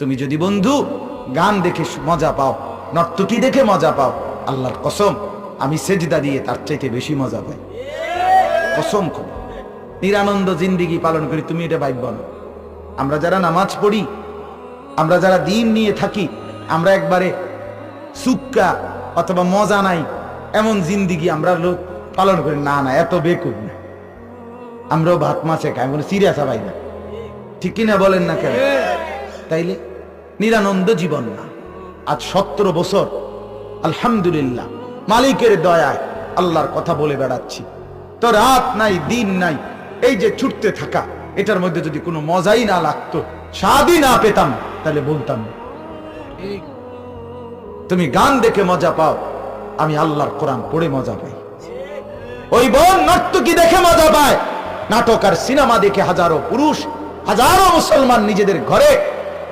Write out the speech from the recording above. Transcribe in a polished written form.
তুমি যদি বন্ধু গান দেখে মজা পাও, নর্তকী দেখে মজা পাও, আল্লাহর কসম আমি সেজদা দিয়ে তার চাইতে বেশি মজা পাই। কসম করে নিরানন্দ জিন্দিগি পালন করি, তুমি এটা ভাববা না। আমরা যারা নামাজ পড়ি, আমরা যারা দিন নিয়ে থাকি, আমরা একবারে সুক্কা অথবা মজা নাই এমন জিন্দিগি আমরা লোক পালন করি না। না, এত বেকুব না। আমরাও ভাত মাছে খাই, কোনো সিরিয়াস ভাই না, ঠিক কিনা বলেন না কেন? তাইলে নিরানন্দ জীবন না। আজ 17 বছর আলহামদুলিল্লাহ মালিকের দয়ায় আল্লাহর কথা বলে বেড়াচ্ছি। তো রাত নাই দিন নাই, এই যে ছুটতে থাকা, এটার মধ্যে যদি কোনো মজাই না লাগতো, স্বাদই না পেতাম, তাহলে বলতাম না। তুমি গান দেখে মজা পাও, আমি আল্লাহর কোরআন পড়ে মজা পাই। ওই বোন নর্তকী দেখে মজা পায়, নাটক আর সিনেমা দেখে হাজারো পুরুষ, হাজারো মুসলমান নিজেদের ঘরে